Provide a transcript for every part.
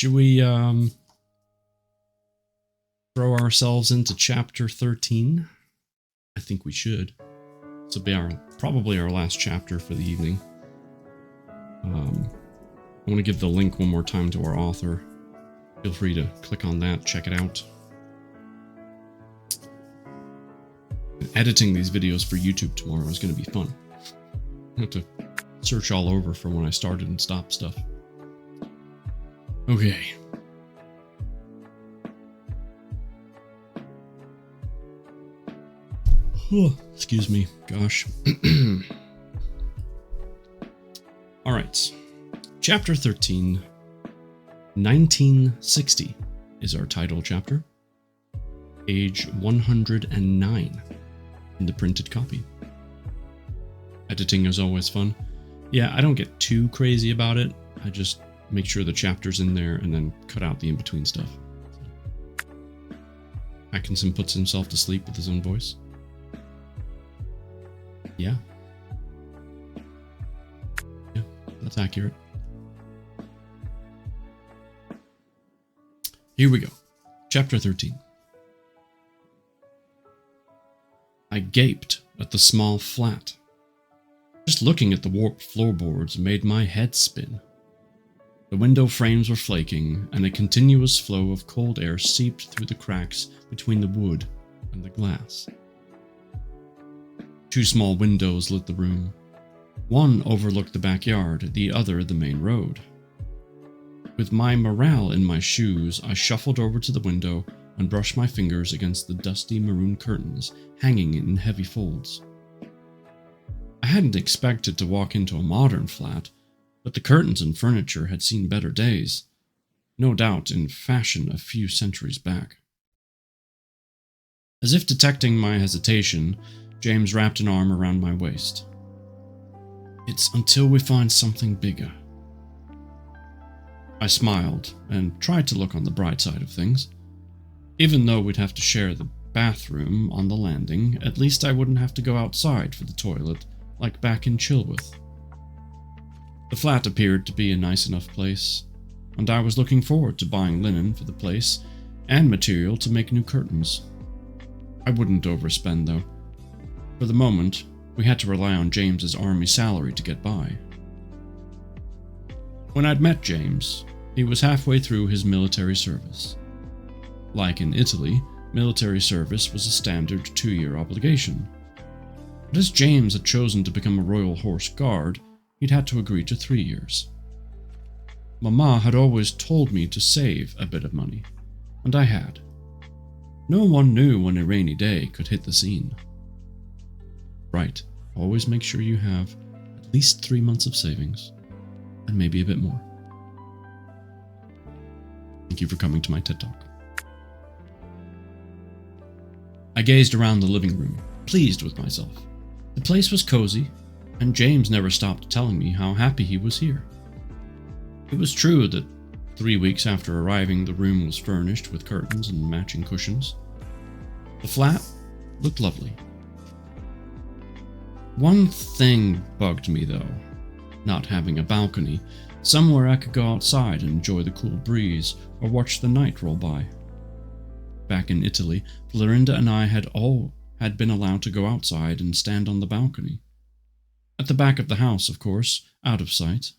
Should we throw ourselves into chapter 13? I think we should. This will be probably our last chapter for the evening. I want to give the link one more time to our author. Feel free to click on that, check it out. Editing these videos for YouTube tomorrow is going to be fun. I have to search all over for when I started and stopped stuff. Okay. Oh, excuse me. Gosh. Alright. Chapter 13. 1960 is our title chapter. Page 109 in the printed copy. Editing is always fun. Yeah, I don't get too crazy about it. I just make sure the chapter's in there and then cut out the in-between stuff. Atkinson puts himself to sleep with his own voice. Yeah. Yeah, that's accurate. Here we go. Chapter 13. I gaped at the small flat. Just looking at the warped floorboards made my head spin. The window frames were flaking, and a continuous flow of cold air seeped through the cracks between the wood and the glass. 2 small windows lit the room. One overlooked the backyard, the other the main road. With my morale in my shoes, I shuffled over to the window and brushed my fingers against the dusty maroon curtains hanging in heavy folds. I hadn't expected to walk into a modern flat, but the curtains and furniture had seen better days, no doubt in fashion a few centuries back. As if detecting my hesitation, James wrapped an arm around my waist. It's until we find something bigger. I smiled and tried to look on the bright side of things. Even though we'd have to share the bathroom on the landing, at least I wouldn't have to go outside for the toilet like back in Chilworth. The flat appeared to be a nice enough place, and I was looking forward to buying linen for the place and material to make new curtains. I wouldn't overspend though. For the moment, we had to rely on James's army salary to get by. When I'd met James, he was halfway through his military service. Like in Italy, military service was a standard 2-year obligation. But as James had chosen to become a Royal Horse Guard, he'd had to agree to 3 years. Mama had always told me to save a bit of money, and I had. No one knew when a rainy day could hit the scene. Right, always make sure you have at least 3 months of savings, and maybe a bit more. Thank you for coming to my TED Talk. I gazed around the living room, pleased with myself. The place was cozy, and James never stopped telling me how happy he was here. It was true that 3 weeks after arriving, the room was furnished with curtains and matching cushions. The flat looked lovely. One thing bugged me though, not having a balcony, somewhere I could go outside and enjoy the cool breeze or watch the night roll by. Back in Italy, Florinda and I had been allowed to go outside and stand on the balcony. At the back of the house, of course, out of sight.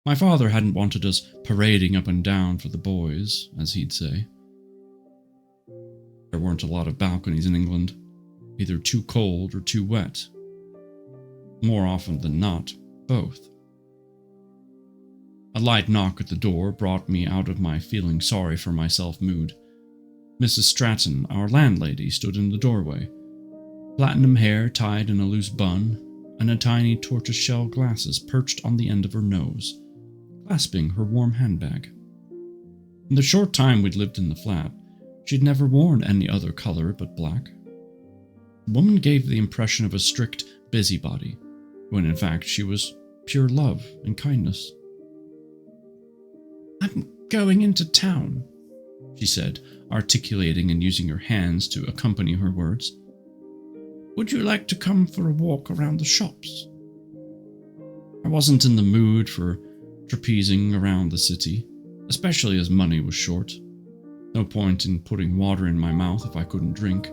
My father hadn't wanted us parading up and down for the boys, as he'd say. There weren't a lot of balconies in England, either too cold or too wet. More often than not, both. A light knock at the door brought me out of my feeling sorry for myself mood. Mrs. Stratton, our landlady, stood in the doorway, platinum hair tied in a loose bun, and a tiny tortoiseshell glasses perched on the end of her nose, clasping her warm handbag. In the short time we'd lived in the flat, she'd never worn any other color but black. The woman gave the impression of a strict busybody, when in fact she was pure love and kindness. "I'm going into town," she said, articulating and using her hands to accompany her words. "Would you like to come for a walk around the shops?" I wasn't in the mood for trapezing around the city. especially as money was short. No point in putting water in my mouth if I couldn't drink.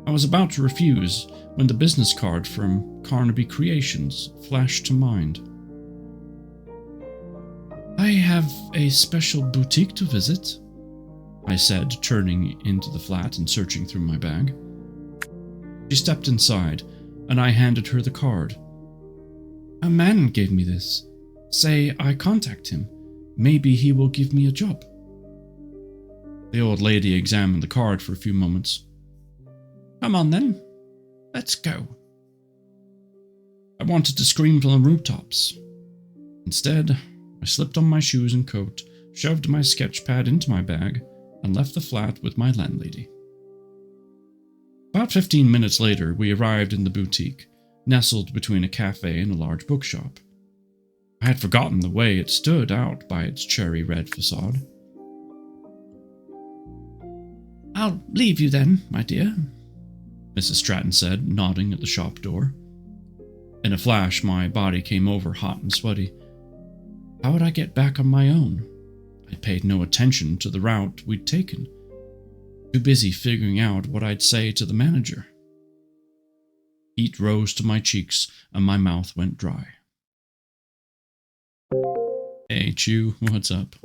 I was about to refuse when the business card from Carnaby Creations flashed to mind. "I have a special boutique to visit," I said, turning into the flat and searching through my bag. She stepped inside, and I handed her the card. "A man gave me this. Say I contact him. Maybe he will give me a job." The old lady examined the card for a few moments. "Come on then, let's go." I wanted to scream from the rooftops. Instead, I slipped on my shoes and coat, shoved my sketch pad into my bag, and left the flat with my landlady. About 15 minutes later, we arrived in the boutique, nestled between a cafe and a large bookshop. I had forgotten the way it stood out by its cherry red facade. "I'll leave you then, my dear," Mrs. Stratton said, nodding at the shop door. In a flash, my body came over hot and sweaty. How would I get back on my own? I paid no attention to the route we'd taken. Too busy figuring out what I'd say to the manager. Heat rose to my cheeks and my mouth went dry. "Hey, Chew, what's up?"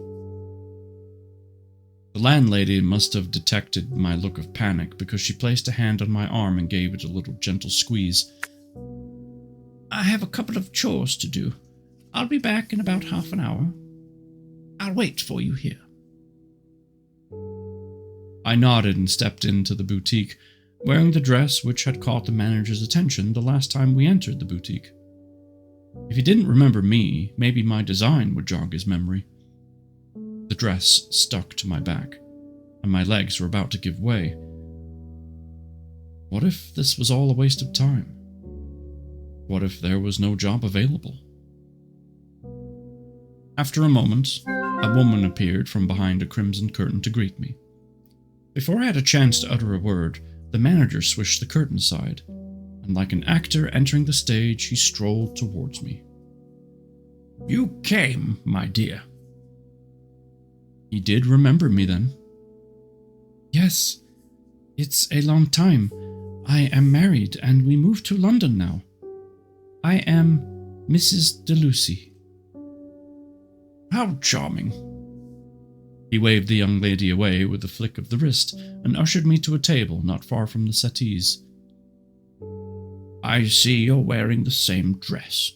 The landlady must have detected my look of panic because she placed a hand on my arm and gave it a little gentle squeeze. "I have a couple of chores to do. I'll be back in about half an hour. I'll wait for you here." I nodded and stepped into the boutique, wearing the dress which had caught the manager's attention the last time we entered the boutique. If he didn't remember me, maybe my design would jog his memory. The dress stuck to my back, and my legs were about to give way. What if this was all a waste of time? What if there was no job available? After a moment, a woman appeared from behind a crimson curtain to greet me. Before I had a chance to utter a word, the manager swished the curtain aside, and like an actor entering the stage, he strolled towards me. "You came, my dear." He did remember me then. "Yes, it's a long time. I am married, and we moved to London now. I am Mrs. DeLucy." "How charming." He waved the young lady away with a flick of the wrist and ushered me to a table not far from the settees. "I see you're wearing the same dress.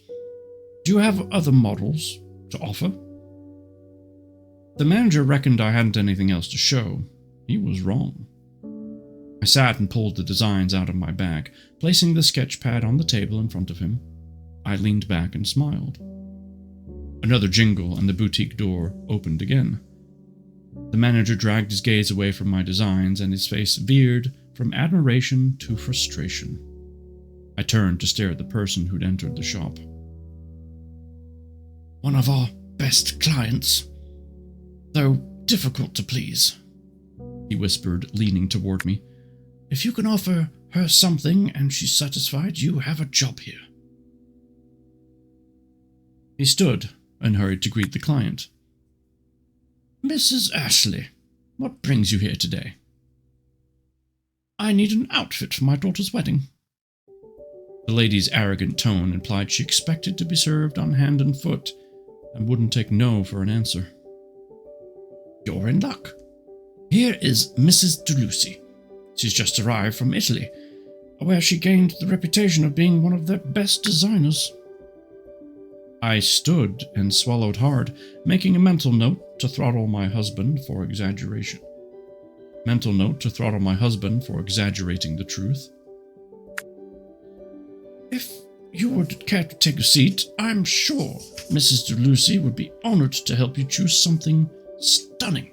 Do you have other models to offer?" The manager reckoned I hadn't anything else to show. He was wrong. I sat and pulled the designs out of my bag, placing the sketch pad on the table in front of him. I leaned back and smiled. Another jingle and the boutique door opened again. The manager dragged his gaze away from my designs and his face veered from admiration to frustration. I turned to stare at the person who'd entered the shop. "One of our best clients, though difficult to please," he whispered, leaning toward me. "If you can offer her something and she's satisfied, you have a job here." He stood and hurried to greet the client. "Mrs. Ashley, what brings you here today?" "I need an outfit for my daughter's wedding." The lady's arrogant tone implied she expected to be served on hand and foot, and wouldn't take no for an answer. "You're in luck. Here is Mrs. DeLucy. She's just arrived from Italy, where she gained the reputation of being one of their best designers." I stood and swallowed hard, making a mental note to throttle my husband for exaggeration. Mental note to throttle my husband for exaggerating the truth. "If you would care to take a seat, I'm sure Mrs. DeLucy would be honored to help you choose something stunning."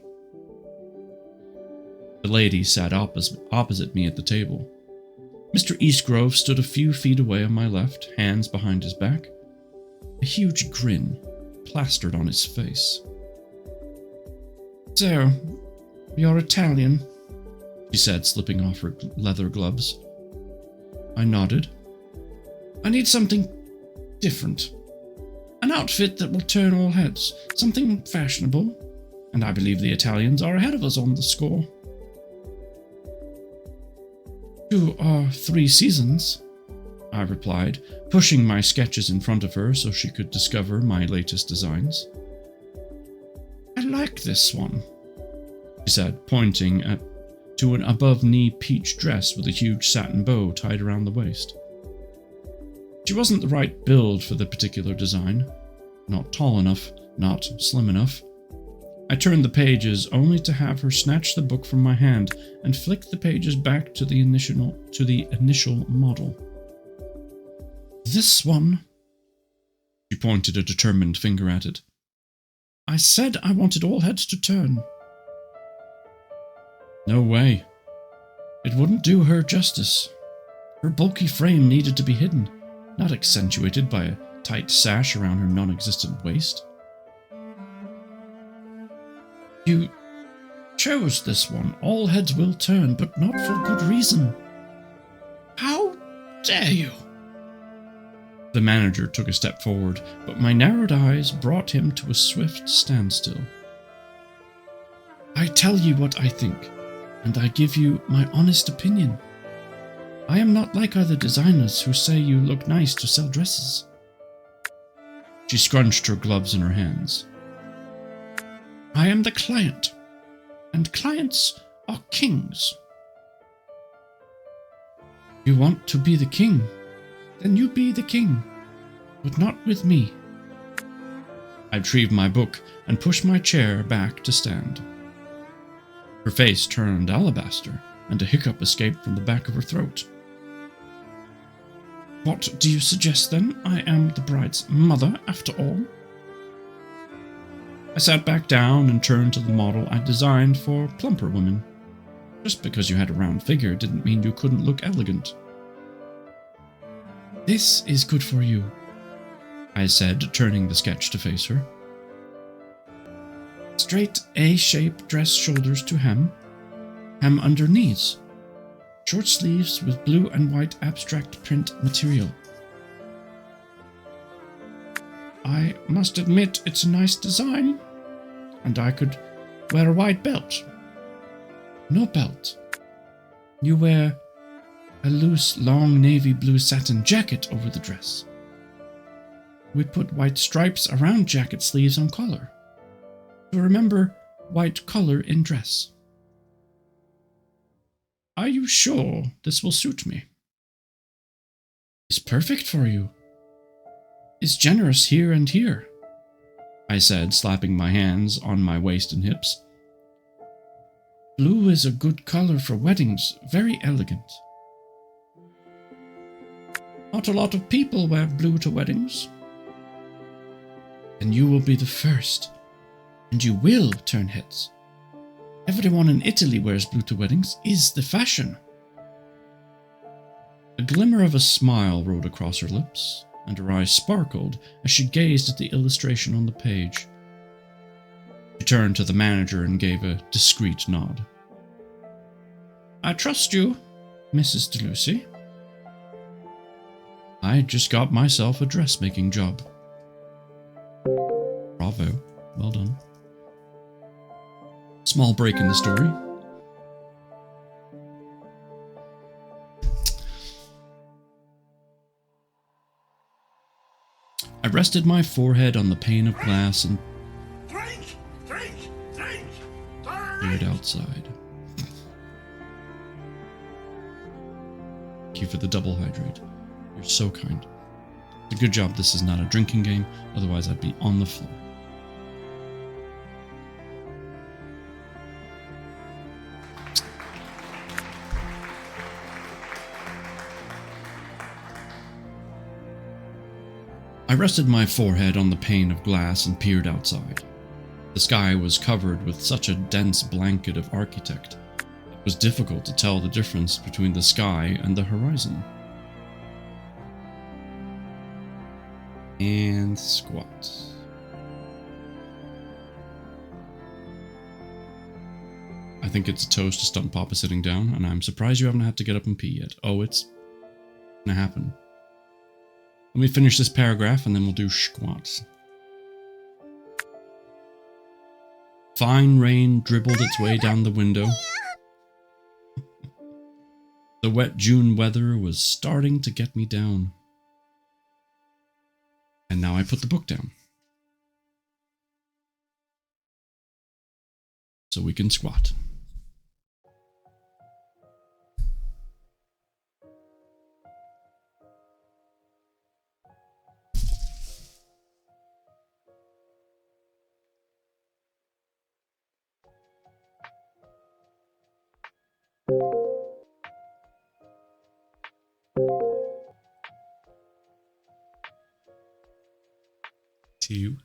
The lady sat opposite me at the table. Mr. Eastgrove stood a few feet away on my left, hands behind his back, a huge grin plastered on his face. "So, you're Italian," she said, slipping off her leather gloves. I nodded. "I need something different. An An outfit that will turn all heads. Something fashionable. And I believe the Italians are ahead of us on the score. 2 or 3 seasons, I replied, pushing my sketches in front of her so she could discover my latest designs. I like this one, she said, pointing to an above-knee peach dress with a huge satin bow tied around the waist. She wasn't the right build for the particular design. Not tall enough, not slim enough. I turned the pages only to have her snatch the book from my hand and flick the pages back to the initial model. This one, she pointed a determined finger at it. I said I wanted all heads to turn. No way. It wouldn't do her justice. Her bulky frame needed to be hidden, not accentuated by a tight sash around her non-existent waist. You chose this one. All heads will turn, but not for good reason. How dare you? The manager took a step forward, but my narrowed eyes brought him to a swift standstill. I tell you what I think, and I give you my honest opinion. I am not like other designers who say you look nice to sell dresses. She scrunched her gloves in her hands. I am the client, and clients are kings. You want to be the king? Then you be the king, but not with me. I retrieved my book and pushed my chair back to stand. Her face turned alabaster, and a hiccup escaped from the back of her throat. What do you suggest, then? I am the bride's mother, after all? I sat back down and turned to the model I designed for plumper women. Just because you had a round figure didn't mean you couldn't look elegant. This is good for you, I said, turning the sketch to face her. Straight A-shaped dress shoulders to hem under knees. Short sleeves with blue and white abstract print material. I must admit it's a nice design, and I could wear a white belt. No belt. You wear a loose, long navy blue satin jacket over the dress. We put white stripes around jacket sleeves and collar. So remember, white collar in dress. Are you sure this will suit me? It's perfect for you. It's generous here and here, I said, slapping my hands on my waist and hips. Blue is a good color for weddings, very elegant. Not a lot of people wear blue to weddings. And you will be the first, and you will turn heads. Everyone in Italy wears blue to weddings, is the fashion. A glimmer of a smile rode across her lips, and her eyes sparkled as she gazed at the illustration on the page. She turned to the manager and gave a discreet nod. I trust you, Mrs. DeLucy. I just got myself a dressmaking job. Bravo. Well done. Small break in the story. I rested my forehead on the pane of glass and peered outside. Thank you for the double hydrate. You're so kind. It's a good job this is not a drinking game, otherwise I'd be on the floor. I rested my forehead on the pane of glass and peered outside. The sky was covered with such a dense blanket of architect, it was difficult to tell the difference between the sky and the horizon. And squat. I think it's a toast to Stunt Papa sitting down, and I'm surprised you haven't had to get up and pee yet. Oh, it's gonna happen. Let me finish this paragraph and then we'll do squats. Fine rain dribbled its way down the window. The wet June weather was starting to get me down. And now I put the book down. So we can squat. Two,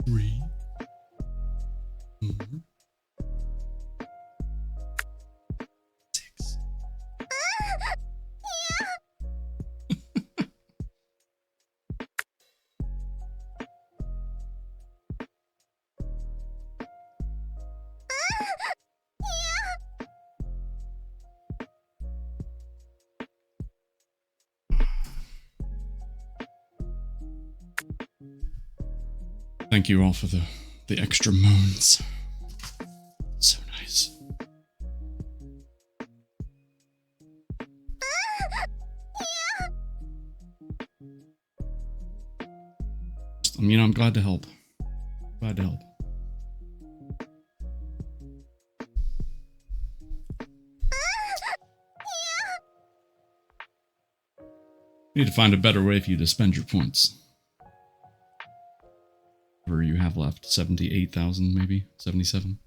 three, four, 6. Thank you all for the extra moans. So nice. I'm glad to help. Glad to help. Need to find a better way for you to spend your points. Whatever you have left, 78,000 maybe, 77.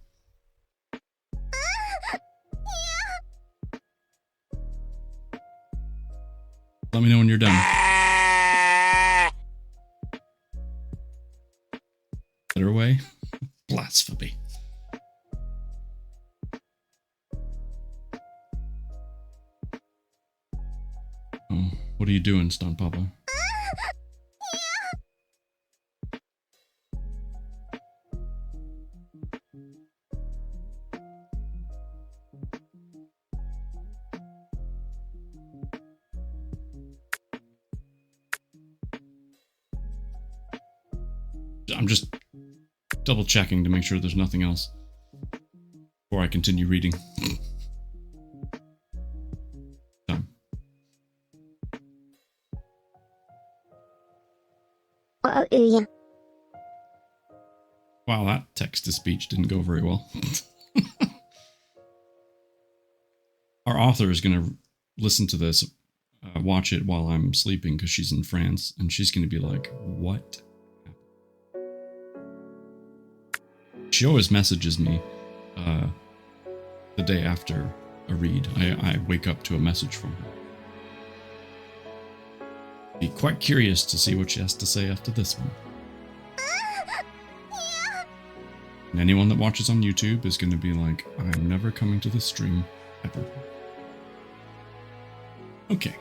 Let me know when you're done. Better way? Blasphemy. Oh, what are you doing, Stunt Papa? I'm just double checking to make sure there's nothing else before I continue reading. Done. Wow, that text-to-speech didn't go very well. Our author is going to listen to this, watch it while I'm sleeping because she's in France, and she's going to be like, what? She always messages me the day after a read. I wake up to a message from her. Be quite curious to see what she has to say after this one. And anyone that watches on YouTube is going to be like, I'm never coming to this stream ever. Okay.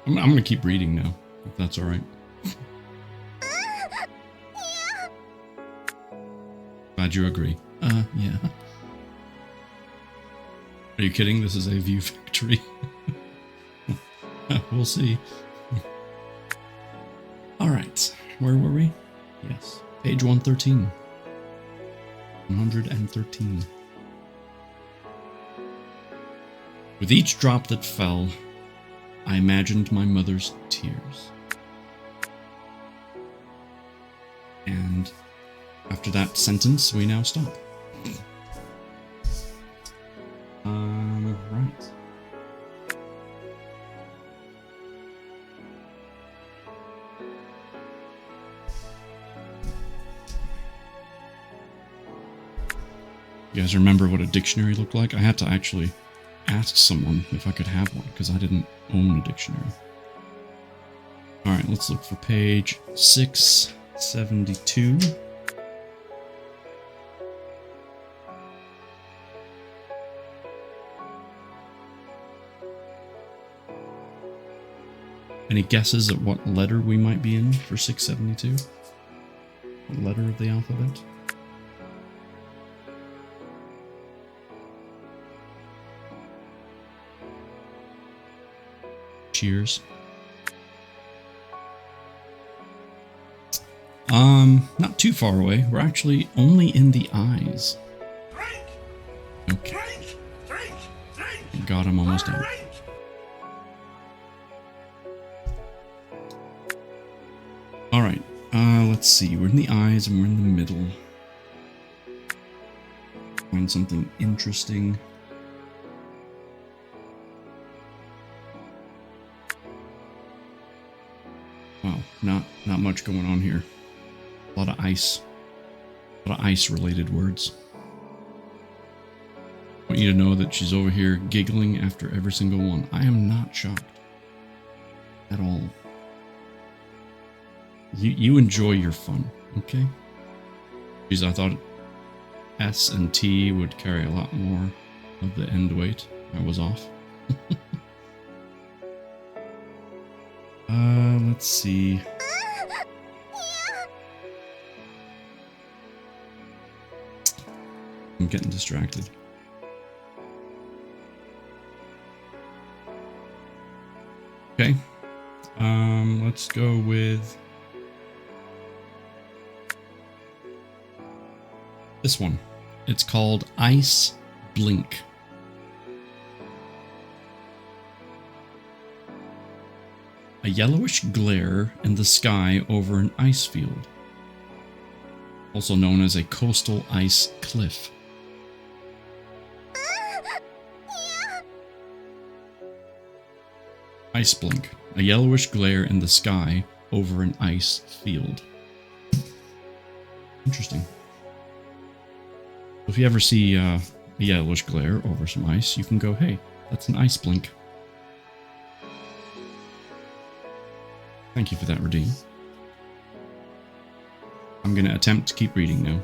I'm going to keep reading now, if that's alright. Glad you agree. Yeah. Are you kidding? This is a view factory. We'll see. Alright, where were we? Yes, page 113. 113. With each drop that fell, I imagined my mother's tears. And after that sentence, we now stop. Right. You guys remember what a dictionary looked like? I had to actually ask someone if I could have one, because I didn't own a dictionary. Alright, let's look for page 672. Any guesses at what letter we might be in for 672? What letter of the alphabet? Cheers. Not too far away. We're actually only in the eyes. Okay. God, I'm almost done. Alright, let's see. We're in the eyes and we're in the middle. Find something interesting. Wow, not much going on here. A lot of ice. A lot of ice-related words. I want you to know that she's over here giggling after every single one. I am not shocked. At all. You enjoy your fun, okay? Because I thought S and T would carry a lot more of the end weight. I was off. Let's see. I'm getting distracted. Okay. Let's go with this one. It's called Ice Blink. A yellowish glare in the sky over an ice field, also known as a coastal ice cliff. Ice blink, a yellowish glare in the sky over an ice field. Interesting. If you ever see a yellowish glare over some ice, you can go, hey, that's an ice blink. Thank you for that, Redeem. I'm going to attempt to keep reading now.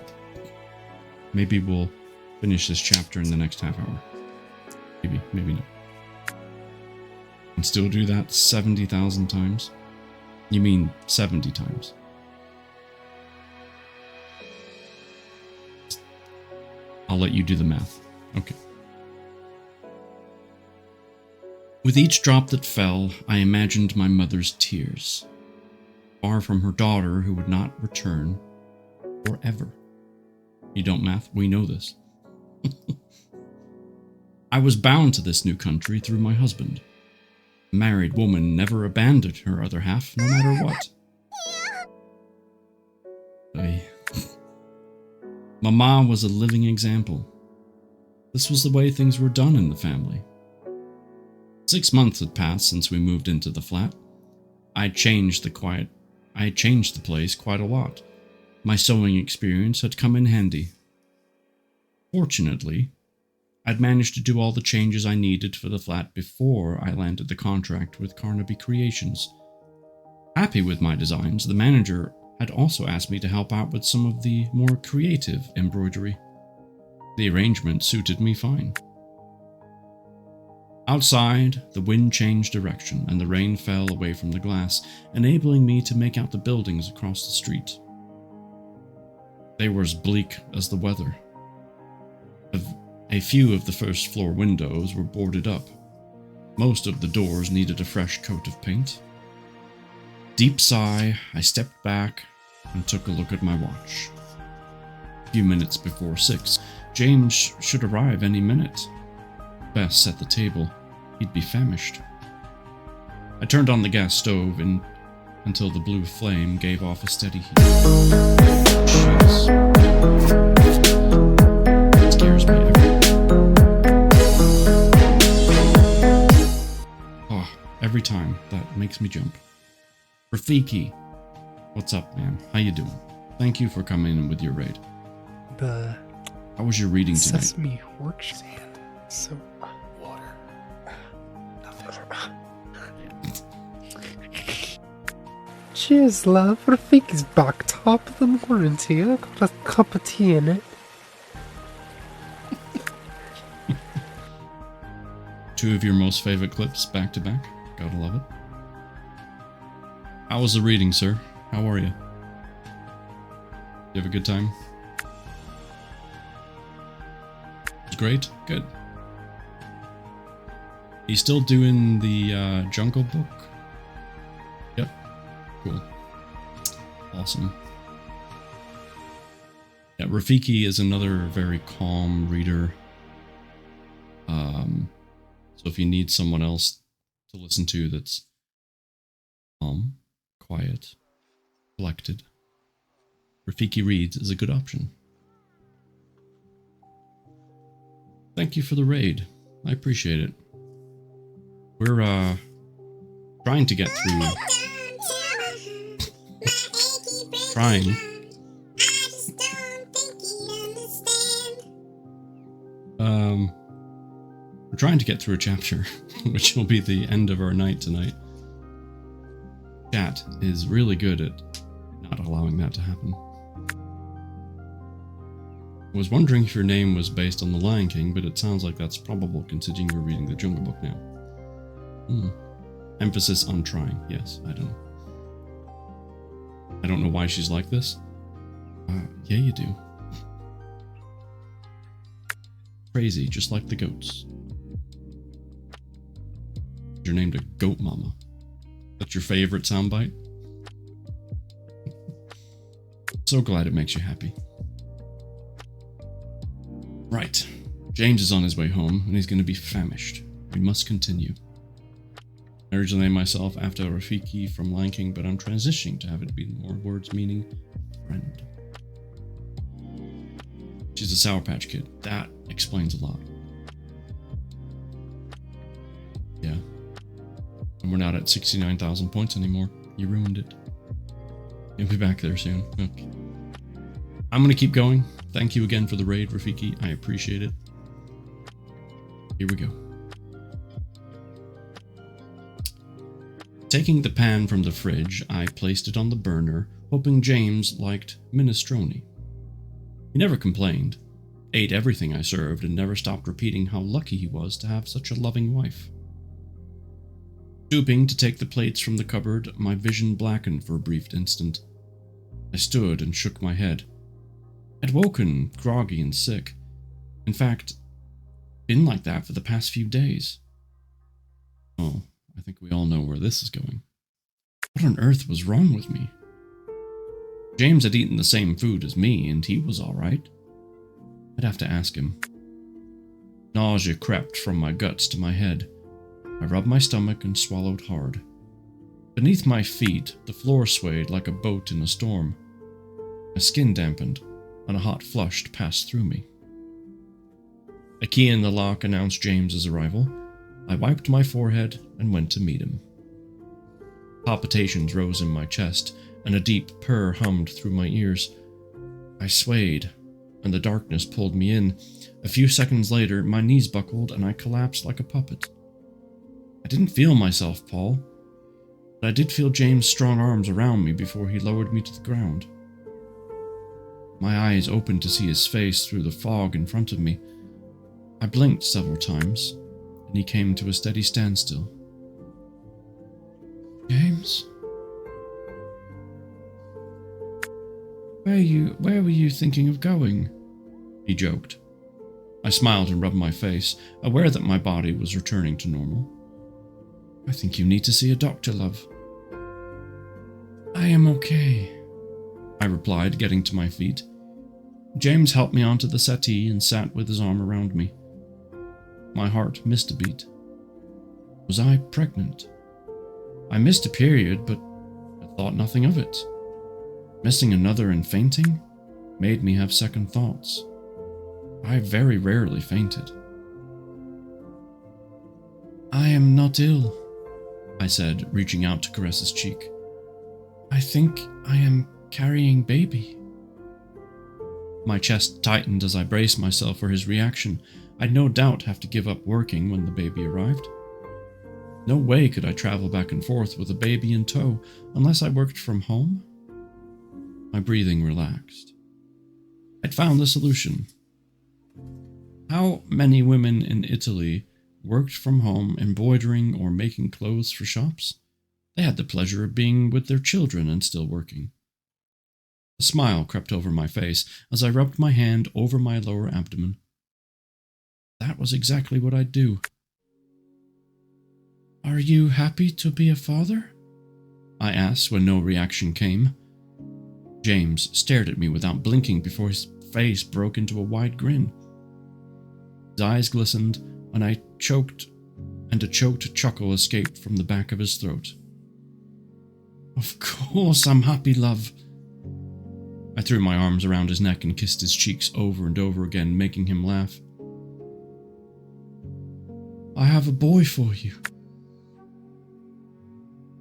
Maybe we'll finish this chapter in the next half hour. Maybe not. And still do that 70,000 times? You mean 70 times. I'll let you do the math. Okay. With each drop that fell, I imagined my mother's tears, far from her daughter who would not return forever. You don't math? We know this. I was bound to this new country through my husband. A married woman never abandoned her other half, no matter what. Mama was a living example. This was the way things were done in the family. 6 months had passed since we moved into the flat. I had changed the place quite a lot. My sewing experience had come in handy. Fortunately, I'd managed to do all the changes I needed for the flat before I landed the contract with Carnaby Creations. Happy with my designs, the manager had also asked me to help out with some of the more creative embroidery. The arrangement suited me fine. Outside, the wind changed direction and the rain fell away from the glass, enabling me to make out the buildings across the street. They were as bleak as the weather. A few of the first floor windows were boarded up. Most of the doors needed a fresh coat of paint. Deep sigh, I stepped back and took a look at my watch. A few minutes before 6, James should arrive any minute. Bess set the table. He'd be famished. I turned on the gas stove until the blue flame gave off a steady heat. Jeez. It scares me every time. That makes me jump. Rafiki, what's up, man? How you doing? Thank you for coming in with your raid. How was your reading tonight? Sesame works. So water. Nothing. Cheers, love. Rafiki's back top of the morning to you. Got a cup of tea in it. Two of your most favorite clips back to back. Gotta love it. How was the reading, sir? How are you? You have a good time? It's great? Good. He's still doing the Jungle Book? Yep. Cool. Awesome. Yeah, Rafiki is another very calm reader. So if you need someone else to listen to that's calm, quiet, collected, Rafiki Reads is a good option. Thank you for the raid. I appreciate it. We're trying to get through. Trying. We're trying to get through a chapter, which will be the end of our night tonight. Chat is really good at not allowing that to happen. I was wondering if your name was based on The Lion King, but it sounds like that's probable considering you're reading the Jungle Book now. Emphasis on trying. Yes, I don't know. I don't know why she's like this. Yeah, you do. Crazy, just like the goats. You're named a goat mama. That's your favorite soundbite? So glad it makes you happy. Right. James is on his way home, and he's going to be famished. We must continue. I originally named myself after Rafiki from Lion King, but I'm transitioning to have it be more words meaning friend. She's a Sour Patch Kid. That explains a lot. Yeah. And we're not at 69,000 points anymore. You ruined it. You'll be back there soon. Okay. I'm gonna keep going. Thank you again for the raid, Rafiki. I appreciate it. Here we go. Taking the pan from the fridge, I placed it on the burner, hoping James liked minestrone. He never complained, ate everything I served, and never stopped repeating how lucky he was to have such a loving wife. Stooping to take the plates from the cupboard, my vision blackened for a brief instant. I stood and shook my head. I'd woken groggy and sick. In fact, been like that for the past few days. Oh, I think we all know where this is going. What on earth was wrong with me? James had eaten the same food as me, and he was all right. I'd have to ask him. Nausea crept from my guts to my head. I rubbed my stomach and swallowed hard. Beneath my feet, the floor swayed like a boat in a storm. My skin dampened, and a hot flush passed through me. A key in the lock announced James's arrival. I wiped my forehead and went to meet him. Palpitations rose in my chest, and a deep purr hummed through my ears. I swayed, and the darkness pulled me in. A few seconds later, my knees buckled, and I collapsed like a puppet. I didn't feel myself, Paul, but I did feel James' strong arms around me before he lowered me to the ground. My eyes opened to see his face through the fog in front of me. I blinked several times, and he came to a steady standstill. James? Where were you thinking of going? He joked. I smiled and rubbed my face, aware that my body was returning to normal. I think you need to see a doctor, love. I am okay, I replied, getting to my feet. James helped me onto the settee and sat with his arm around me. My heart missed a beat. Was I pregnant? I missed a period, but I thought nothing of it. Missing another and fainting made me have second thoughts. I very rarely fainted. I am not ill, I said, reaching out to caress his cheek. I think I am carrying baby. My chest tightened as I braced myself for his reaction. I'd no doubt have to give up working when the baby arrived. No way could I travel back and forth with a baby in tow unless I worked from home. My breathing relaxed. I'd found the solution. How many women in Italy worked from home embroidering or making clothes for shops? They had the pleasure of being with their children and still working. A smile crept over my face as I rubbed my hand over my lower abdomen. That was exactly what I'd do. Are you happy to be a father? I asked when no reaction came. James stared at me without blinking before his face broke into a wide grin. His eyes glistened, and a choked chuckle escaped from the back of his throat. "Of course I'm happy, love." I threw my arms around his neck and kissed his cheeks over and over again, making him laugh. "I have a boy for you."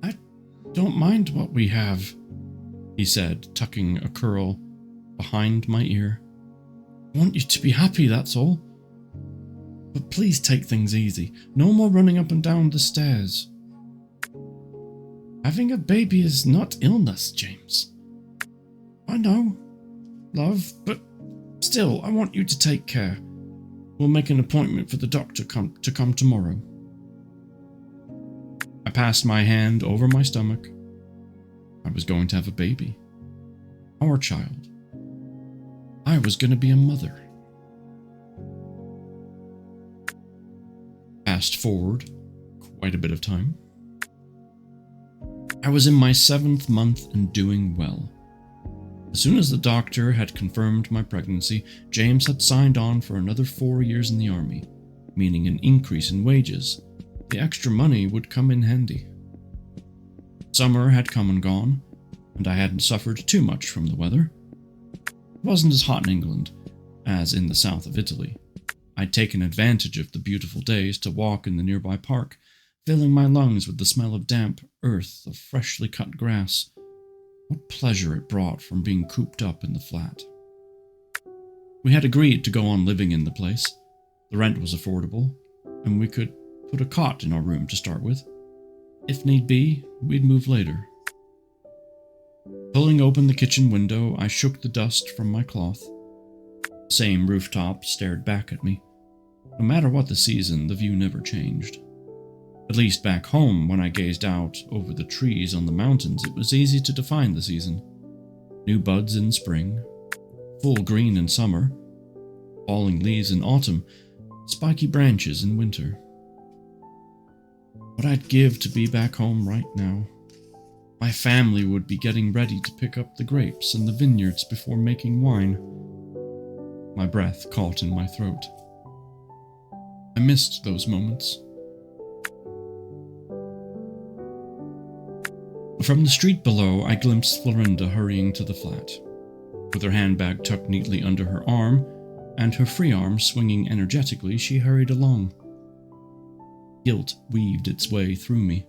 "I don't mind what we have," he said, tucking a curl behind my ear. "I want you to be happy, that's all. But please take things easy. No more running up and down the stairs. Having a baby is not illness, James. I know, love, but still, I want you to take care. We'll make an appointment for the doctor to come tomorrow." I passed my hand over my stomach. I was going to have a baby. Our child. I was going to be a mother. Fast forward quite a bit of time. I was in my 7th month and doing well. As soon as the doctor had confirmed my pregnancy, James had signed on for another 4 years in the army, meaning an increase in wages. The extra money would come in handy. Summer had come and gone, and I hadn't suffered too much from the weather. It wasn't as hot in England as in the south of Italy. I'd taken advantage of the beautiful days to walk in the nearby park, filling my lungs with the smell of damp earth, of freshly cut grass. What pleasure it brought from being cooped up in the flat. We had agreed to go on living in the place. The rent was affordable, and we could put a cot in our room to start with. If need be, we'd move later. Pulling open the kitchen window, I shook the dust from my cloth. The same rooftop stared back at me. No matter what the season, the view never changed. At least back home, when I gazed out over the trees on the mountains, it was easy to define the season. New buds in spring, full green in summer, falling leaves in autumn, spiky branches in winter. What I'd give to be back home right now. My family would be getting ready to pick up the grapes in the vineyards before making wine. My breath caught in my throat. I missed those moments. From the street below, I glimpsed Florinda hurrying to the flat. With her handbag tucked neatly under her arm, and her free arm swinging energetically, she hurried along. Guilt weaved its way through me.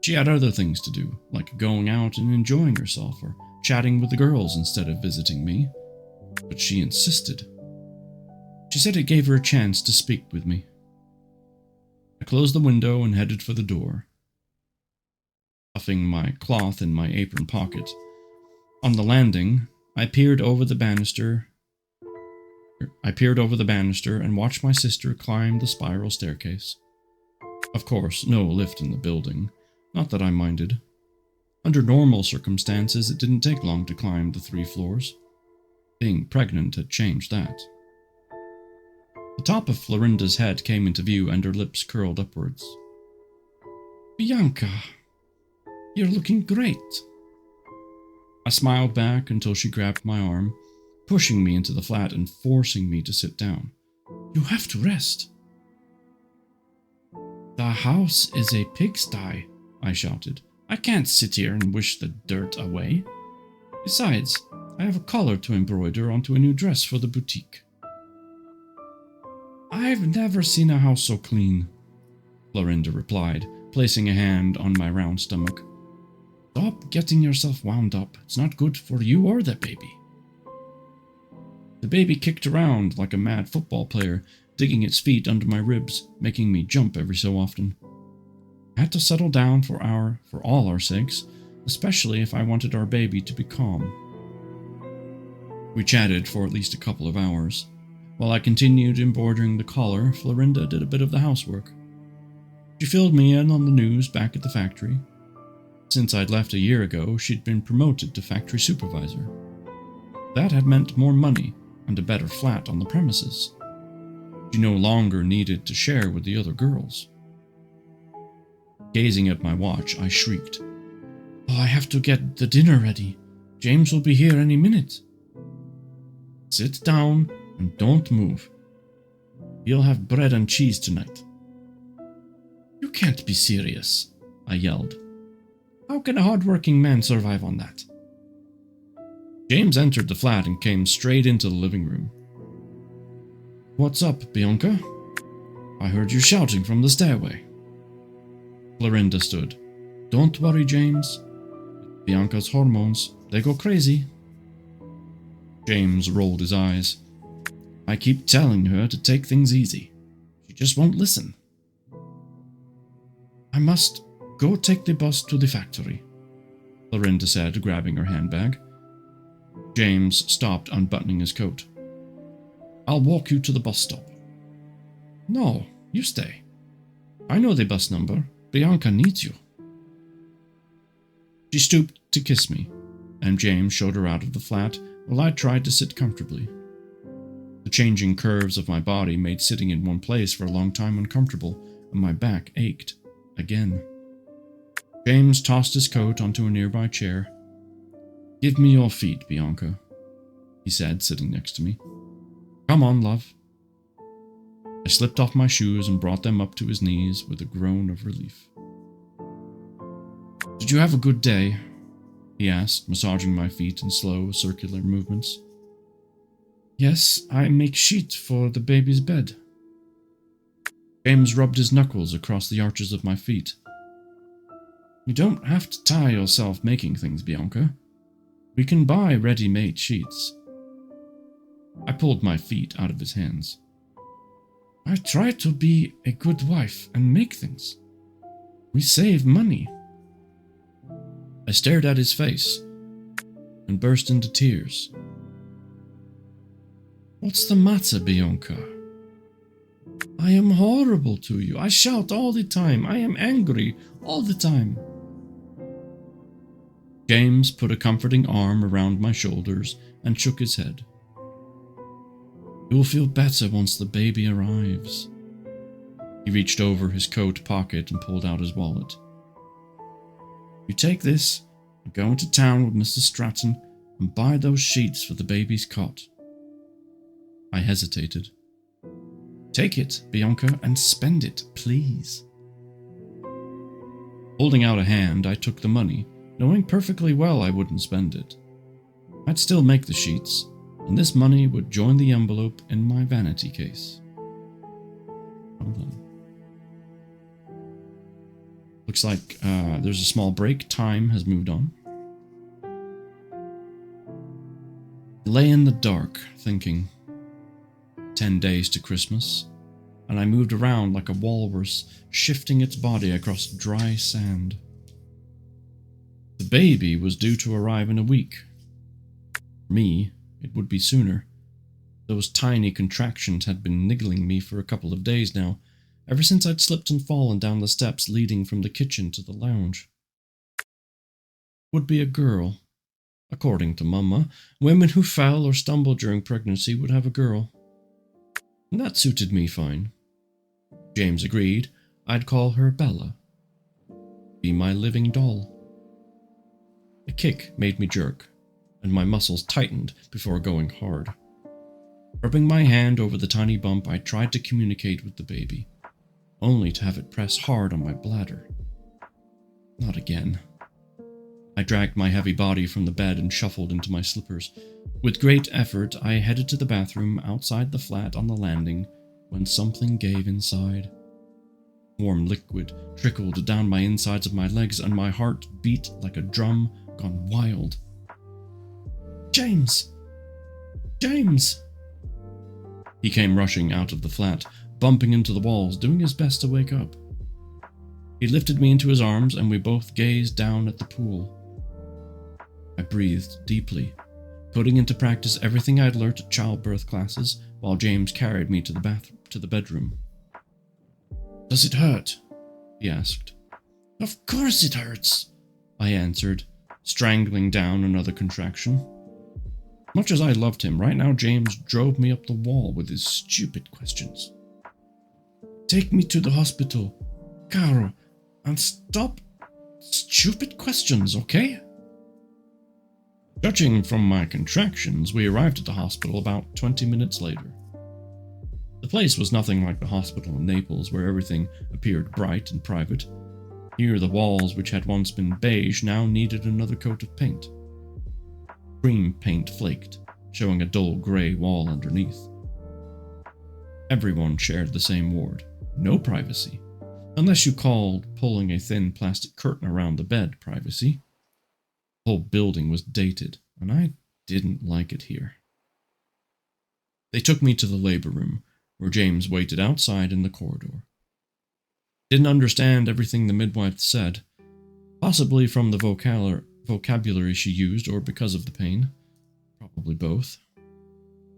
She had other things to do, like going out and enjoying herself, or chatting with the girls instead of visiting me. But she insisted. She said it gave her a chance to speak with me. I closed the window and headed for the door, stuffing my cloth in my apron pocket. On the landing, I peered over the banister and watched my sister climb the spiral staircase. Of course, no lift in the building. Not that I minded. Under normal circumstances, it didn't take long to climb the 3 floors. Being pregnant had changed that. The top of Florinda's head came into view and her lips curled upwards. "Bianca, you're looking great." I smiled back until she grabbed my arm, pushing me into the flat and forcing me to sit down. "You have to rest." "The house is a pigsty," I shouted. "I can't sit here and wish the dirt away. Besides, I have a collar to embroider onto a new dress for the boutique." "I've never seen a house so clean," Florinda replied, placing a hand on my round stomach. "Stop getting yourself wound up. It's not good for you or the baby." The baby kicked around like a mad football player, digging its feet under my ribs, making me jump every so often. I had to settle down for all our sakes, especially if I wanted our baby to be calm. We chatted for at least a couple of hours. While I continued embroidering the collar, Florinda did a bit of the housework. She filled me in on the news back at the factory. Since I'd left a year ago, she'd been promoted to factory supervisor. That had meant more money and a better flat on the premises. She no longer needed to share with the other girls. Gazing at my watch, I shrieked, "Oh, I have to get the dinner ready. James will be here any minute." Sit down and don't move. You'll have bread and cheese tonight. You can't be serious, I yelled. How can a hard-working man survive on that? James entered the flat and came straight into the living room. What's up, Bianca? I heard you shouting from the stairway. Florinda stood. Don't worry, James. Bianca's hormones, they go crazy. James rolled his eyes. I keep telling her to take things easy. She just won't listen. I must go take the bus to the factory, Florinda said, grabbing her handbag. James stopped unbuttoning his coat. I'll walk you to the bus stop. No, you stay. I know the bus number. Bianca needs you. She stooped to kiss me, and James showed her out of the flat while I tried to sit comfortably. The changing curves of my body made sitting in one place for a long time uncomfortable, and my back ached again. James tossed his coat onto a nearby chair. Give me your feet, Bianca, he said, sitting next to me. Come on, love. I slipped off my shoes and brought them up to his knees with a groan of relief. Did you have a good day? He asked, massaging my feet in slow, circular movements. Yes, I make sheet for the baby's bed. James rubbed his knuckles across the arches of my feet. You don't have to tie yourself making things, Bianca. We can buy ready-made sheets. I pulled my feet out of his hands. I try to be a good wife and make things. We save money. I stared at his face and burst into tears. What's the matter, Bianca? I am horrible to you. I shout all the time. I am angry all the time. James put a comforting arm around my shoulders and shook his head. You will feel better once the baby arrives. He reached over his coat pocket and pulled out his wallet. You take this and go into town with Mr. Stratton and buy those sheets for the baby's cot. I hesitated. Take it, Bianca, and spend it, please. Holding out a hand, I took the money, knowing perfectly well I wouldn't spend it. I'd still make the sheets, and this money would join the envelope in my vanity case. Hold on. Looks like there's a small break. Time has moved on. I lay in the dark, thinking. 10 days to Christmas, and I moved around like a walrus, shifting its body across dry sand. The baby was due to arrive in a week. For me, it would be sooner. Those tiny contractions had been niggling me for a couple of days now, ever since I'd slipped and fallen down the steps leading from the kitchen to the lounge. Would be a girl. According to Mama, women who fell or stumbled during pregnancy would have a girl. And that suited me fine. James agreed. I'd call her Bella. Be my living doll. A kick made me jerk, and my muscles tightened before going hard. Rubbing my hand over the tiny bump, I tried to communicate with the baby, only to have it press hard on my bladder. Not again. I dragged my heavy body from the bed and shuffled into my slippers. With great effort, I headed to the bathroom outside the flat on the landing when something gave inside. Warm liquid trickled down my insides of my legs, and my heart beat like a drum gone wild. James! James! He came rushing out of the flat, bumping into the walls, doing his best to wake up. He lifted me into his arms, and we both gazed down at the pool. I breathed deeply, putting into practice everything I'd learnt at childbirth classes while James carried me to the bedroom. Does it hurt? He asked. Of course it hurts, I answered, strangling down another contraction. Much as I loved him, right now James drove me up the wall with his stupid questions. Take me to the hospital, Caro, and stop stupid questions, okay? Judging from my contractions, we arrived at the hospital about 20 minutes later. The place was nothing like the hospital in Naples, where everything appeared bright and private. Here, the walls, which had once been beige, now needed another coat of paint. Cream paint flaked, showing a dull grey wall underneath. Everyone shared the same ward. No privacy, unless you called pulling a thin plastic curtain around the bed privacy. The whole building was dated, and I didn't like it here. They took me to the labor room, where James waited outside in the corridor. Didn't understand everything the midwife said, possibly from the vocabulary she used or because of the pain. Probably both.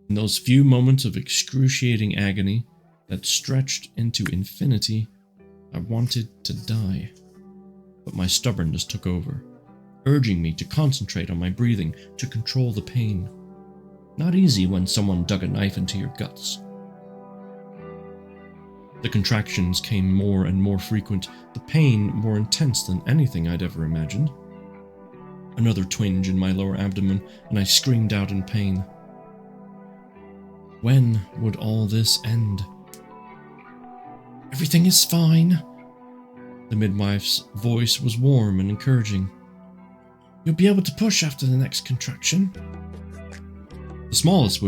In those few moments of excruciating agony that stretched into infinity, I wanted to die. But my stubbornness took over, urging me to concentrate on my breathing, to control the pain. Not easy when someone dug a knife into your guts. The contractions came more and more frequent, the pain more intense than anything I'd ever imagined. Another twinge in my lower abdomen, and I screamed out in pain. When would all this end? Everything is fine. The midwife's voice was warm and encouraging. You'll be able to push after the next contraction. The smallest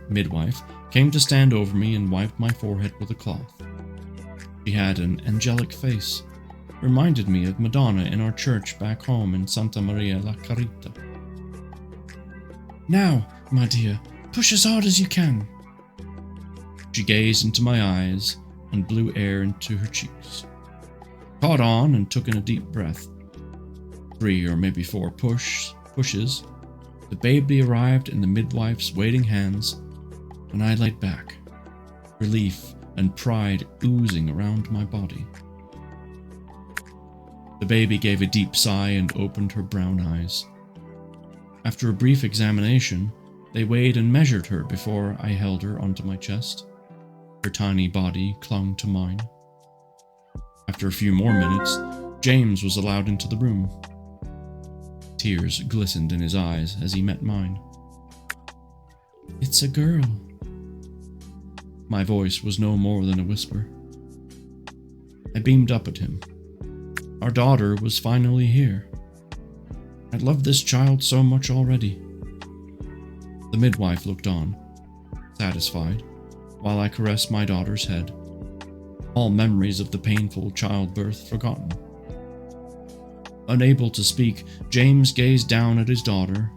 midwife came to stand over me and wiped my forehead with a cloth. She had an angelic face, reminded me of Madonna in our church back home in Santa Maria la Carita. Now, my dear, push as hard as you can. She gazed into my eyes and blew air into her cheeks. Caught on and took in a deep breath. 3 or maybe 4 pushes. The baby arrived in the midwife's waiting hands, and I laid back, relief and pride oozing around my body. The baby gave a deep sigh and opened her brown eyes. After a brief examination, they weighed and measured her before I held her onto my chest. Her tiny body clung to mine. After a few more minutes, James was allowed into the room. Tears glistened in his eyes as he met mine. It's a girl. My voice was no more than a whisper. I beamed up at him. Our daughter was finally here. I'd loved this child so much already. The midwife looked on, satisfied, while I caressed my daughter's head, all memories of the painful childbirth forgotten. Unable to speak, James gazed down at his daughter,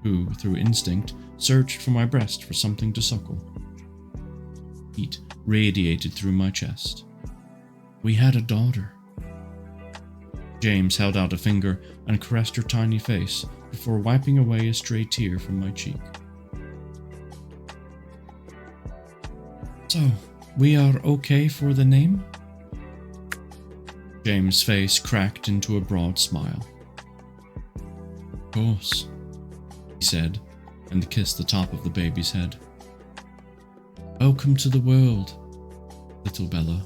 who, through instinct, searched for my breast for something to suckle. Heat radiated through my chest. We had a daughter. James held out a finger and caressed her tiny face before wiping away a stray tear from my cheek. So, we are okay for the name? James' face cracked into a broad smile. Of course, he said, and kissed the top of the baby's head. Welcome to the world, little Bella.